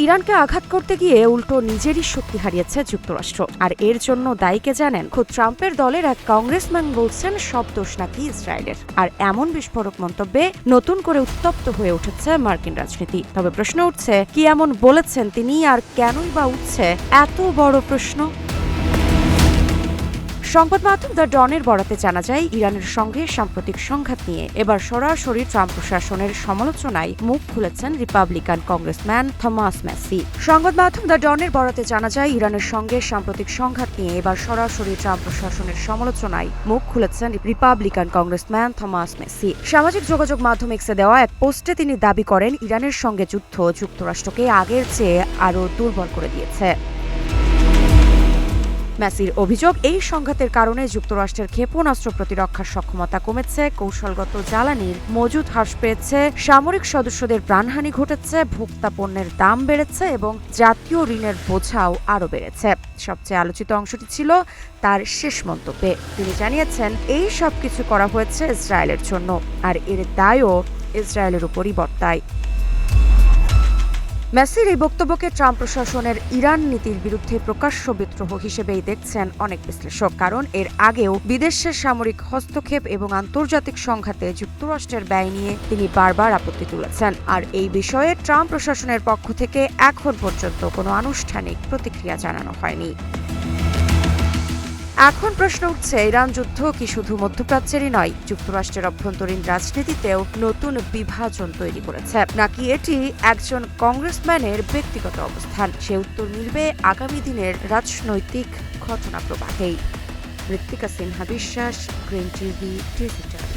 ইরানকে আঘাত করতে গিয়ে উল্টো নিজেরই শক্তি হারিয়েছে যুক্তরাষ্ট্র। আর এর জন্য দায়ীকে জানেন খোদ ট্রাম্পের দলের এক কংগ্রেসম্যান। বলছেন সব দোষ নাকি ইসরায়েলের। আর এমন বিস্ফোরক মন্তব্যে নতুন করে উত্তপ্ত হয়ে উঠেছে মার্কিন রাজনীতি। তবে প্রশ্ন উঠছে, কি এমন বলেছেন তিনি, আর কেনই বা উঠছে এত বড় প্রশ্ন? সংবাদ মাধ্যম দ্য ডনের বরাতে জানা যায়, ইরানের সঙ্গে সাম্প্রতিক সংঘাত নিয়ে এবার সরাসরি ট্রাম্প প্রশাসনের সমালোচনায় মুখ খুলেছেন রিপাবলিকান কংগ্রেসম্যান থমাস ম্যাসি। সংবাদ মাধ্যম দ্য ডনের বরাতে জানা যায়, ইরানের সঙ্গে সাম্প্রতিক সংঘাত নিয়ে এবার সরাসরি ট্রাম্প প্রশাসনের সমালোচনায় মুখ খুলেছেন রিপাবলিকান কংগ্রেসম্যান থমাস ম্যাসি। সামাজিক যোগাযোগ মাধ্যম এক্সে দেওয়া এক পোস্টে তিনি দাবি করেন, ইরানের সঙ্গে যুদ্ধ যুক্তরাষ্ট্রকে আগের চেয়ে আরও দুর্বল করে দিয়েছে। ম্যাসির অভিযোগ, এই সংঘাতের কারণে যুক্তরাষ্ট্রের ক্ষেপণাস্ত্র প্রতিরক্ষার সক্ষমতা কমেছে, কৌশলগত জ্বালানির মজুদ হ্রাস পেয়েছে, সামরিক সদস্যদের প্রাণহানি ঘটেছে, ভোক্তা পণ্যের দাম বেড়েছে এবং জাতীয় ঋণের বোঝাও আরও বেড়েছে। সবচেয়ে আলোচিত অংশটি ছিল তার শেষ মন্তব্যে। তিনি জানিয়েছেন, এই সব কিছু করা হয়েছে ইসরায়েলের জন্য, আর এর দায়ও ইসরায়েলের উপরই বর্তায়। ম্যাসির এই বক্তব্যকে ট্রাম্প প্রশাসনের ইরান নীতির বিরুদ্ধে প্রকাশ্য বিদ্রোহ হিসেবেই দেখছেন অনেক বিশ্লেষক। কারণ এর আগেও বিদেশের সামরিক হস্তক্ষেপ এবং আন্তর্জাতিক সংঘাতে যুক্তরাষ্ট্রের ব্যয় নিয়ে তিনি বারবার আপত্তি তুলেছেন। আর এই বিষয়ে ট্রাম্প প্রশাসনের পক্ষ থেকে এখন পর্যন্ত কোনো আনুষ্ঠানিক প্রতিক্রিয়া জানানো হয়নি। এখন প্রশ্ন উঠছে, ইরান যুদ্ধ কি শুধু মধ্যপ্রাচ্যেরই নয়, যুক্তরাষ্ট্রের অভ্যন্তরীণ রাজনীতিতেও নতুন বিভাজন তৈরি করেছে, নাকি এটি একজন কংগ্রেসম্যানের ব্যক্তিগত অবস্থান? সে উত্তর মিলবে আগামী দিনের রাজনৈতিক ঘটনা প্রবাহেই। ঋত্বিকা সিনহা বিশ্বাস, গ্রিন টিভি, ডিজিটাল।